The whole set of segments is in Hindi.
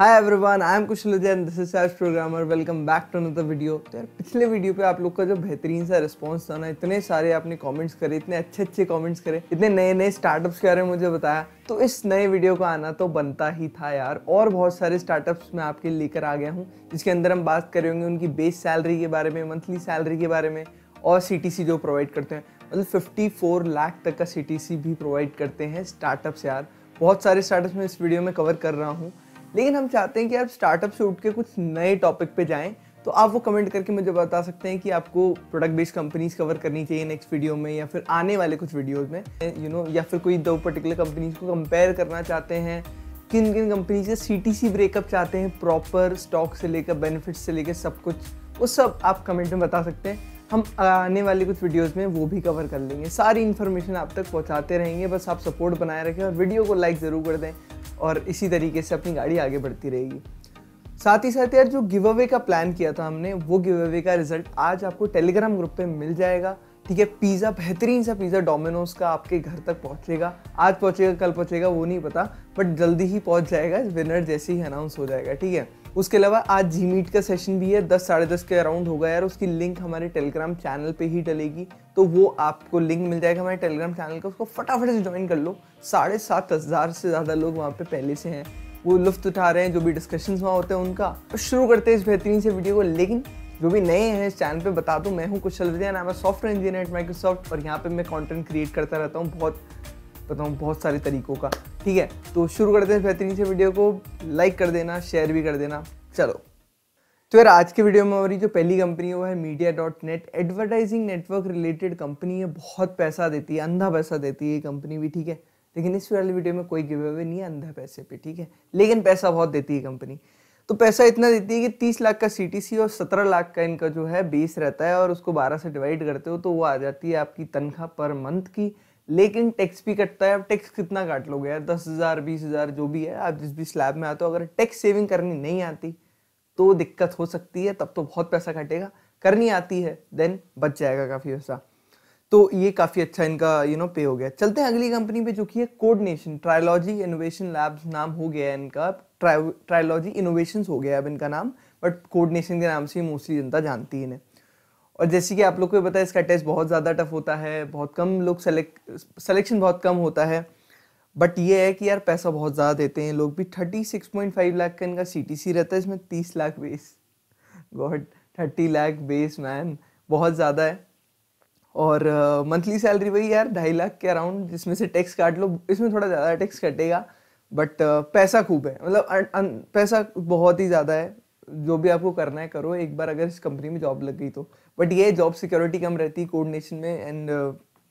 Hi everyone, I am Kushal and this is search programmer. Welcome back to another video. तो यार पिछले वीडियो पे आप लोग का जो बेहतरीन सा रिस्पांस था ना, इतने सारे आपने कमेंट्स करे, इतने अच्छे कमेंट्स करे, इतने नए नए स्टार्टअप्स के बारे में मुझे बताया, तो इस नए वीडियो को आना तो बनता ही था यार। और बहुत सारे स्टार्टअप्स मैं आपके लेकर आ गया हूँ, जिसके अंदर हम बात करेंगे उनकी बेस सैलरी के बारे में, मंथली सैलरी के बारे में, और CTC जो प्रोवाइड करते हैं। मतलब 54 लाख तक का CTC भी प्रोवाइड करते हैं स्टार्टअप्स यार। बहुत सारे स्टार्टअप्स मैं इस वीडियो में कवर कर रहा हूँ, लेकिन हम चाहते हैं कि आप स्टार्टअप से उठ के कुछ नए टॉपिक पे जाएं। तो आप वो कमेंट करके मुझे बता सकते हैं कि आपको प्रोडक्ट बेस्ड कंपनीज कवर करनी चाहिए नेक्स्ट वीडियो में, या फिर आने वाले कुछ वीडियोस में, या फिर कोई दो पर्टिकुलर कंपनीज को कंपेयर करना चाहते हैं, किन किन कंपनीज से CTC ब्रेकअप चाहते हैं, प्रॉपर स्टॉक से लेकर बेनिफिट्स से लेकर सब कुछ, वो सब आप कमेंट में बता सकते हैं। हम आने वाले कुछ वीडियोस में वो भी कवर कर लेंगे। सारी इन्फॉर्मेशन आप तक पहुंचाते रहेंगे, बस आप सपोर्ट बनाए रखें और वीडियो को लाइक ज़रूर कर दें, और इसी तरीके से अपनी गाड़ी आगे बढ़ती रहेगी। साथ ही साथ यार जो गिव अवे का प्लान किया था हमने, वो गिव अवे का रिजल्ट आज आपको टेलीग्राम ग्रुप पे मिल जाएगा। ठीक है, पिज़्ज़ा, बेहतरीन सा पिज़्ज़ा डोमिनोज का आपके घर तक पहुंचेगा। आज पहुंचेगा कल पहुंचेगा वो नहीं पता, बट जल्दी ही पहुंच जाएगा, विनर जैसे ही अनाउंस हो जाएगा। ठीक है, उसके अलावा आज जी मीट का सेशन भी है, 10 साढ़े 10 के अराउंड होगा यार। उसकी लिंक हमारे टेलीग्राम चैनल पे ही डलेगी, तो वो आपको लिंक मिल जाएगा हमारे टेलीग्राम चैनल का, उसको फटाफट से ज्वाइन कर लो। 7,500 से ज़्यादा लोग वहाँ पे पहले से हैं, वो लुफ्त उठा रहे हैं जो भी डिस्कशंस वहाँ होते हैं उनका। तो शुरू करते हैं इस बेहतरीन से वीडियो को। लेकिन जो भी नए हैं इस चैनल पे बता दूं, मैं हूँ Kushal Vidya, I am software engineer at Microsoft, और यहाँ पे मैं कंटेंट क्रिएट करता रहता हूँ बहुत सारे तरीकों का। ठीक है, तो शुरू करते हैं बेहतरीन से वीडियो को। लाइक कर देना, शेयर भी कर देना। चलो, तो यार आज के वीडियो में हमारी जो पहली कंपनी है वो है Media.net। Advertising network related company है, बहुत पैसा देती है, अंधा पैसा देती है ये कंपनी भी। ठीक है, लेकिन इस वाली वीडियो में कोई गिव अवे नहीं है अंधा पैसे पे। ठीक है, लेकिन पैसा बहुत देती है कंपनी। तो पैसा इतना देती है कि 30 लाख का CTC और 17 लाख का इनका जो है बेस रहता है, और उसको 12 से डिवाइड करते हो तो वो आ जाती है आपकी तनख्वाह पर मंथ की। लेकिन टैक्स भी कटता है। अब टैक्स कितना काट लोगे यार, 10,000 20,000 जो भी है, आप जिस भी स्लैब में आते हो, अगर टैक्स सेविंग करनी नहीं आती तो दिक्कत हो सकती है, तब तो बहुत पैसा कटेगा। करनी आती है देन बच जाएगा काफ़ी पैसा। तो ये काफ़ी अच्छा इनका पे हो गया। चलते हैं अगली कंपनी पे, जो कि है कोडनेशन। ट्रायोलॉजी इनोवेशन लैब्स नाम हो गया है इनका, ट्रायोलॉजी इनोवेशंस हो गया है अब इनका नाम, बट कोडनेशन के नाम से मोस्टली जनता जानती है इन्हें। और जैसे कि आप लोग को पता है, इसका टेस्ट बहुत ज़्यादा टफ होता है, बहुत कम लोग सिलेक्शन बहुत कम होता है, बट ये है कि यार पैसा बहुत ज़्यादा देते हैं लोग भी। 36.5 लाख का इनका CTC रहता है, इसमें 30 lakh base. God, 30 lakh base man, बहुत ज़्यादा है। और मंथली सैलरी वही यार 2.5 लाख के अराउंड, जिसमें से टैक्स काट लो, इसमें थोड़ा ज़्यादा टैक्स कटेगा, बट पैसा खूब है। मतलब पैसा बहुत ही ज़्यादा है। जो भी आपको करना है करो, एक बार अगर इस कंपनी में जॉब लग गई तो। बट ये जॉब सिक्योरिटी कम रहती है कोऑर्डिनेशन में, and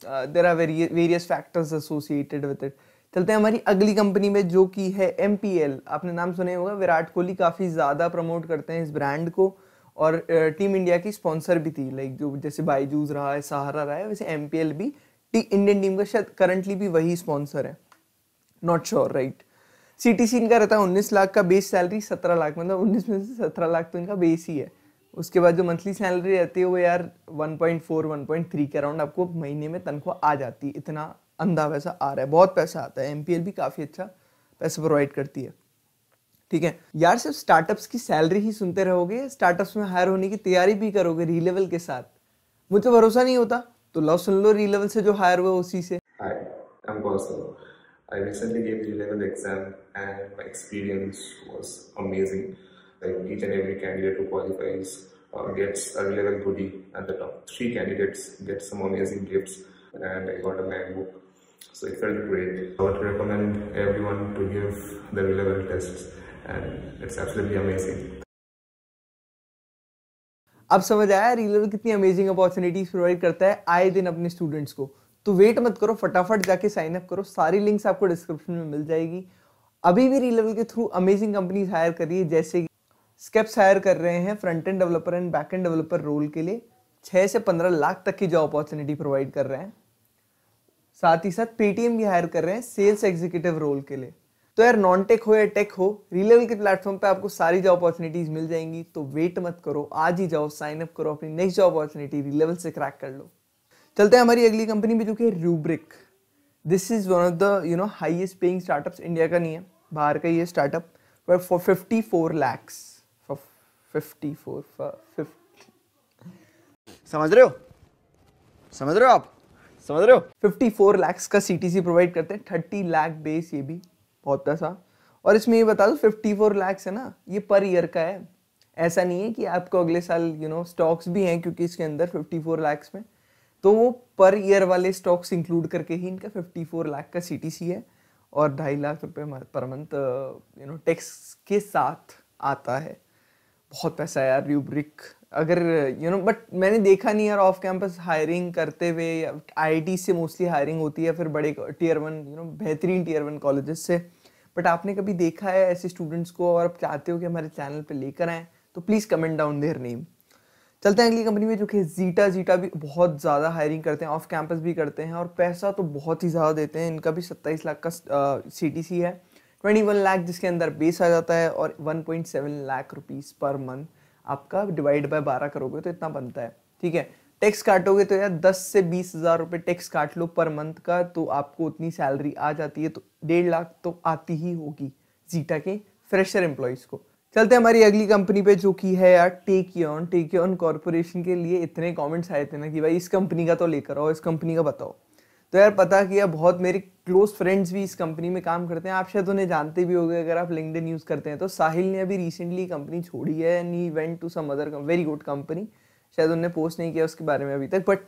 there are various factors associated with it. चलते हैं हमारी अगली कंपनी में, जो कि है MPL। आपने नाम सुने होगा, विराट कोहली काफ़ी ज़्यादा प्रमोट करते हैं इस ब्रांड को, और टीम इंडिया की स्पॉन्सर भी थी। लाइक जो जैसे बाईजूस रहा है, सहारा रहा है, वैसे MPL भी इंडियन टीम का शायद करंटली भी वही स्पॉन्सर है, नॉट श्योर राइट। CTC इनका रहता है 19 लाख का, बेस सैलरी 17 लाख, मतलब 19 में से 17 लाख तो इनका बेस ही है। उसके बाद जो मंथली सैलरी रहती है वो यार 1.4 1.3 के अराउंड आपको महीने में तनख्वाह आ जाती है। इतना अंधा पैसा आ रहा है, बहुत पैसा आता है। MPL भी काफ़ी अच्छा पैसा प्रोवाइड करती है। ठीक है यार, सिर्फ स्टार्टअप्स की सैलरी ही सुनते रहोगे, स्टार्टअप्स में हायर होने की तैयारी भी करोगे रीलेवल के साथ, मुझे भरोसा नहीं होता तो लो सुन लो रीलेवल से जो हायर हुआ उसी से। Hi, I'm Gautam. I recently gave the level exam and my experience was amazing. Like each and every candidate who qualifies gets a level goodie, and the top 3 candidates get some amazing gifts, and I got a MacBook. So it felt great. I would recommend everyone to give the level tests, and it's absolutely amazing. अब समझ आया रीलेवल कितनी अमेजिंग अपॉर्चुनिटीज प्रोवाइड करता है आए दिन अपने स्टूडेंट्स को। तो वेट मत करो, फटाफट जाके साइन अप करो। सारी लिंक्स आपको डिस्क्रिप्शन में मिल जाएगी। अभी भी रीलेवल के थ्रू अमेजिंग कंपनीज हायर कर रही है, जैसे स्केप्स हायर कर रहे हैं front end developer and back end developer role के लिए, 6 से 15 लाख तक की जॉब अपॉर्चुनिटी प्रोवाइड कर रहे हैं। साथ ही साथ पेटीएम भी हायर कर रहे हैं सेल्स एग्जीक्यूटिव रोल के लिए। तो यार नॉन टेक हो या टेक हो, रीलेवल के प्लेटफॉर्म पे आपको सारी जॉब अपॉर्चुनिटीज मिल जाएंगी। तो वेट मत करो, आज ही जाओ, साइन अप करो, अपनी नेक्स्ट जॉब अपॉर्चुनिटी रीलेवल से क्रैक कर लो। चलते हैं हमारी अगली कंपनी में, जो कि rubric. This is one of the highest paying startups. India का नहीं है, बाहर का ही है startup. But for 54 lakhs, for 54 समझ रहे हो, समझ रहे हो आप, समझ रहे हो? 54 lakhs का CTC प्रोवाइड करते हैं, 30 लाख बेस, ये भी बहुत पैसा। और इसमें ये बता दो 54 lakhs है ना, ये पर ईयर का है, ऐसा नहीं है कि आपको अगले साल स्टॉक्स भी हैं, क्योंकि इसके अंदर 54 lakhs में तो वो पर ईयर वाले स्टॉक्स इंक्लूड करके ही इनका 54 लाख का CTC है, और 2.5 लाख रुपए पर मंथ टैक्स के साथ आता है। बहुत पैसा है यार रूब्रिक। अगर बट मैंने देखा नहीं यार ऑफ कैंपस हायरिंग करते हुए, या IIT से मोस्टली हायरिंग होती है, फिर बड़े Tier 1 बेहतरीन Tier 1 कॉलेजेस से। बट आपने कभी देखा है ऐसे स्टूडेंट्स को, और आप चाहते हो कि हमारे चैनल पे लेकर आएँ, तो please comment down their name. चलते हैं अगली कंपनी में, जो कि जीटा भी बहुत ज़्यादा हायरिंग करते हैं, ऑफ कैंपस भी करते हैं, और पैसा तो बहुत ही ज़्यादा देते हैं। इनका भी 27 लाख का CTC है, 21 लाख जिसके अंदर बेस आ जाता है, और 1.7 लाख रुपीज़ पर मंथ आपका डिवाइड बाय 12 करोगे तो इतना बनता है। ठीक है, टैक्स काटोगे तो यार 10 से 20 हज़ार रुपये टैक्स काट लो पर मंथ का, तो आपको उतनी सैलरी आ जाती है, तो 1.5 लाख तो आती ही होगी जीटा के फ्रेशर एम्प्लॉयज़ को। चलते हैं हमारी अगली कंपनी पे, जो कि है यार टेकियन कॉर्पोरेशन। के लिए इतने कमेंट्स आए थे ना कि भाई इस कंपनी का तो लेकर आओ, इस कंपनी का बताओ। तो यार पता किया, बहुत मेरे क्लोज फ्रेंड्स भी इस कंपनी में काम करते हैं, आप शायद उन्हें जानते भी होंगे अगर आप लिंक्डइन यूज़ करते हैं तो। साहिल ने अभी रिसेंटली कंपनी छोड़ी है, and he went to some other very good company. शायद उन्होंने पोस्ट नहीं किया उसके बारे में अभी तक, बट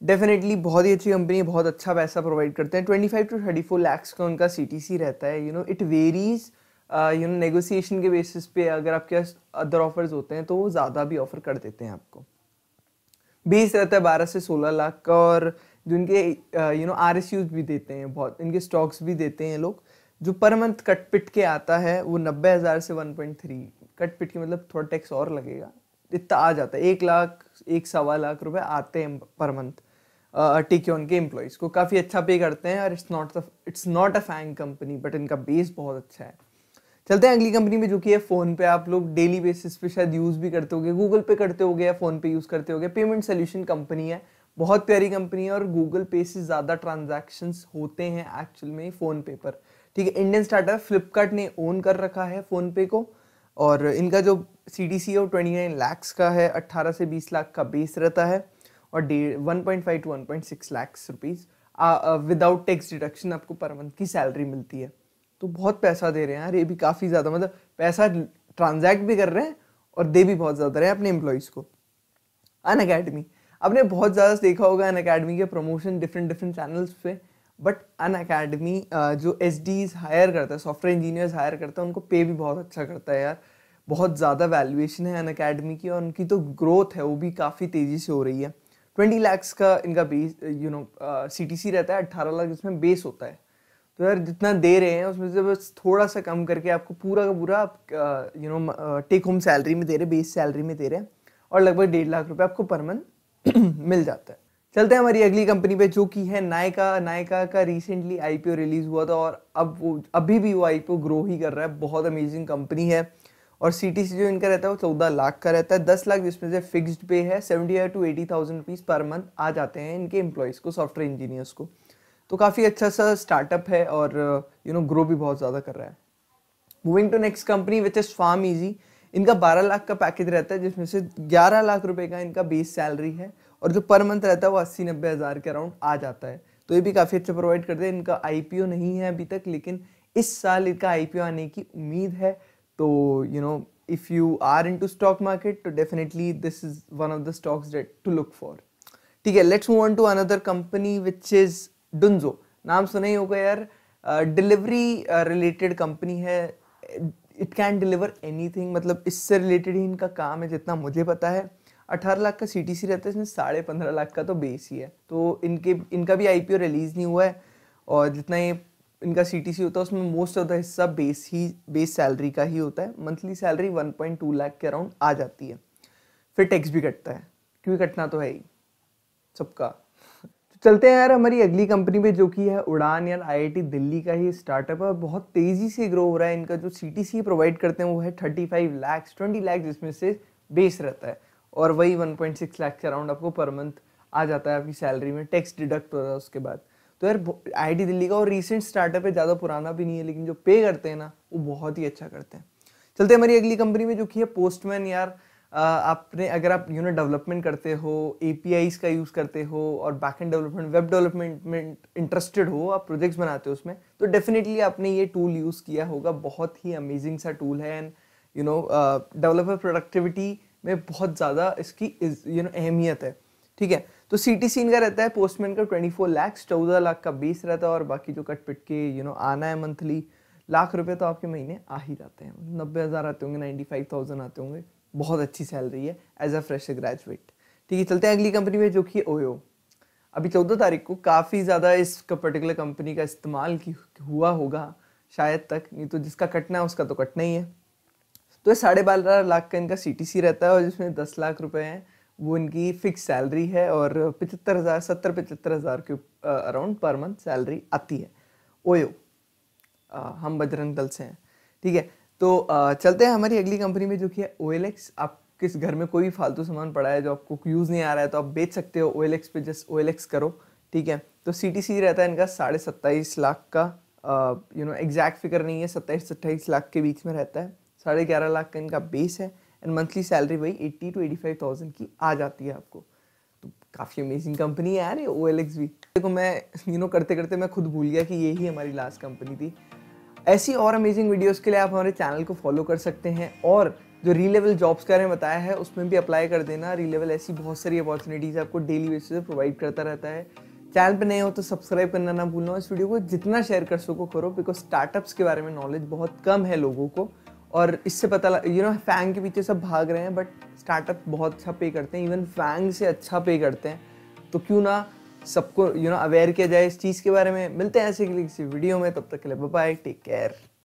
डेफिनेटली बहुत ही अच्छी कंपनी है, बहुत अच्छा पैसा प्रोवाइड करते हैं। 25 to 34 lakhs का उनका CTC रहता है। इट वेरीज नेगोशिएशन के बेसिस पे, अगर आपके पास अदर ऑफर्स होते हैं तो वो ज़्यादा भी ऑफर कर देते हैं आपको। बेस रहता है 12 से 16 लाख का, और जो इनके RSUs भी देते हैं, बहुत इनके स्टॉक्स भी देते हैं लोग। जो पर मंथ कट पिट के आता है वो 90,000 से 1.3, कट पिट के मतलब थोड़ा टैक्स और लगेगा, इतना आ जाता है। 1 लाख 1.25 लाख रुपए आते हैं पर मंथ टेकियन के एम्प्लॉयज़ को। काफ़ी अच्छा पे करते हैं, और it's not a FAANG company, but इनका बेस बहुत अच्छा है। चलते हैं अगली कंपनी में, जो कि है फ़ोन पे। आप लोग डेली बेसिस पे शायद यूज़ भी करते होगे, गूगल पे करते होगे या फ़ोन पे यूज़ करते होगे। पेमेंट सोल्यूशन कंपनी है, बहुत प्यारी कंपनी है, और गूगल पे से ज़्यादा ट्रांजैक्शंस होते हैं एक्चुअल में फ़ोन पे पर। ठीक है, इंडियन स्टार्टअप फ्लिपकार्ट ने ओन कर रखा है फ़ोन पे को, और इनका जो CTC है वो 29 lakhs का है, 18 से 20 लाख का बेस रहता है, और 1.5 to 1.6 lakhs rupees without tax deduction आपको पर मंथ की सैलरी मिलती है। तो बहुत पैसा दे रहे हैं यार, ये भी काफ़ी ज़्यादा, मतलब पैसा ट्रांजैक्ट भी कर रहे हैं और दे भी बहुत ज़्यादा रहे हैं अपने एम्प्लॉयज़ को। अनअकैडमी, आपने बहुत ज़्यादा देखा होगा अनअकैडमी के प्रमोशन डिफरेंट चैनल्स पे, बट अनअकैडमी जो SDs हायर करता है, सॉफ्टवेयर इंजीनियर्स हायर करता है, उनको पे भी बहुत अच्छा करता है यार। बहुत ज़्यादा वैल्यूएशन है अनअकैडमी की, और उनकी तो ग्रोथ है वो भी काफ़ी तेज़ी से हो रही है। 20 lakhs का इनका बेस CTC रहता है, 18 लाख इसमें बेस होता है। तो यार जितना दे रहे हैं उसमें से बस थोड़ा सा कम करके आपको पूरा का पूरा टेक होम सैलरी में दे रहे हैं, बेस सैलरी में दे रहे हैं, और लगभग 1.5 लाख रुपए आपको पर मंथ मिल जाता है। चलते हैं हमारी अगली कंपनी पे, जो कि है नायका का रिसेंटली IPO रिलीज हुआ था, और अभी भी वो IPO ग्रो ही कर रहा है। बहुत अमेजिंग कंपनी है, और CTC जो इनका रहता है वो 14 लाख का रहता है, 10 लाख जिसमें से फिक्स्ड पे है। 75 to 80,000 रुपीज़ पर मंथ आ जाते हैं इनके एम्प्लॉयज़ को, सॉफ्टवेयर इंजीनियर्स को। तो काफ़ी अच्छा सा स्टार्टअप है, और ग्रो भी बहुत ज़्यादा कर रहा है। Moving to next company which is PharmEasy. इनका 12 लाख का पैकेज रहता है, जिसमें से 11 लाख रुपए का इनका बेस सैलरी है, और जो पर मंथ रहता है वो 80-90 हज़ार के अराउंड आ जाता है। तो ये भी काफ़ी अच्छा प्रोवाइड करते हैं। इनका IPO नहीं है अभी तक, लेकिन इस साल इनका IPO आने की उम्मीद है। तो if you are into stock market, तो definitely this is one of the stocks that to look for. ठीक है, let's move on to another company which is Dunzo. नाम सुना ही होगा यार, डिलीवरी रिलेटेड कंपनी है। इट कैन डिलीवर एनीथिंग, मतलब इससे रिलेटेड ही इनका काम है जितना मुझे पता है। 18 लाख का CTC रहता है, इसमें 15.5 लाख का तो बेस ही है। तो इनका भी IPO रिलीज नहीं हुआ है, और जितना ये इनका CTC होता है उसमें मोस्ट ऑफ द हिस्सा बेस सैलरी का ही होता है। मंथली सैलरी 1.2 लाख के अराउंड आ जाती है, फिर टैक्स भी कटता है, क्योंकि कटना तो है ही सबका। चलते हैं यार हमारी अगली कंपनी पे, जो कि है उड़ान यार। IIT दिल्ली का ही स्टार्टअप है, और बहुत तेज़ी से ग्रो हो रहा है। इनका जो CTC प्रोवाइड करते हैं वो है 35 lakhs, 20 लाख जिसमें से बेस रहता है, और वही 1.6 लाख के अराउंड आपको पर मंथ आ जाता है आपकी सैलरी में, टैक्स डिडक्ट हो रहा है उसके बाद। तो यार IIT दिल्ली का और रिसेंट स्टार्टअप है, ज़्यादा पुराना भी नहीं है, लेकिन जो पे करते हैं ना वो बहुत ही अच्छा करते हैं। चलते हमारी अगली कंपनी में जो कि है पोस्टमैन। यार आपने अगर आप डेवलपमेंट करते हो, APIs का यूज़ करते हो और बैकएंड डेवलपमेंट, वेब डेवलपमेंट में इंटरेस्टेड हो, आप प्रोजेक्ट्स बनाते हो उसमें, तो डेफिनेटली आपने ये टूल यूज़ किया होगा। बहुत ही अमेजिंग सा टूल है एंड डेवलपर प्रोडक्टिविटी में बहुत ज़्यादा इसकी अहमियत है। ठीक है, तो CTC इनका रहता है पोस्टमैन का 24 लाख, 14 लाख का बेस रहता है और बाकी जो कट पिट के आना है मंथली लाख रुपए तो आपके महीने आ ही जाते हैं। 90,000 आते होंगे, 95,000 आते होंगे। बहुत अच्छी सैलरी है एज अ फ्रेशर ग्रेजुएट। ठीक है, चलते हैं अगली कंपनी में जो कि ओयो। अभी 14 तारीख को काफ़ी ज़्यादा इस पर्टिकुलर कंपनी का इस्तेमाल हुआ होगा शायद तक, नहीं तो जिसका कटना है उसका तो कटना ही है। तो 12.5 लाख का इनका CTC रहता है और जिसमें 10 लाख रुपए हैं वो इनकी फिक्स सैलरी है और 75,000 के अराउंड पर मंथ सैलरी आती है। ओयो हम बजरंग दल से हैं। ठीक है, तो चलते हैं हमारी अगली कंपनी में जो कि है OLX। आप किस घर में कोई भी फालतू सामान पड़ा है जो आपको यूज़ नहीं आ रहा है तो आप बेच सकते हो OLX पे, जस्ट OLX करो। ठीक है, तो CTC रहता है इनका 27.5 लाख का, एग्जैक्ट फिगर नहीं है, 27-28 लाख के बीच में रहता है। 11.5 लाख का इनका बेस है एंड मंथली सैलरी वही 80 to 85,000 की आ जाती है आपको। तो काफ़ी अमेजिंग कंपनी है यार ये OLX भी। देखो मैं करते करते मैं खुद भूल गया कि यही हमारी लास्ट कंपनी थी। ऐसी और अमेजिंग वीडियोस के लिए आप हमारे चैनल को फॉलो कर सकते हैं और जो री-लेवल जॉब्स के बारे में बताया है उसमें भी अप्लाई कर देना। री-लेवल ऐसी बहुत सारी अपॉर्चुनिटीज़ आपको डेली बेसिस पे प्रोवाइड करता रहता है। चैनल पे नए हो तो सब्सक्राइब करना ना भूलना। इस वीडियो को जितना शेयर कर सको करो, बिकॉज स्टार्टअप्स के बारे में नॉलेज बहुत कम है लोगों को और इससे पता फैंग के पीछे सब भाग रहे हैं बट स्टार्टअप बहुत अच्छा पे करते हैं, इवन फैंग से अच्छा पे करते हैं। तो क्यों ना सबको अवेयर किया जाए इस चीज़ के बारे में। मिलते हैं ऐसे किसी वीडियो में, तब तक के लिए बाय बाय, टेक केयर।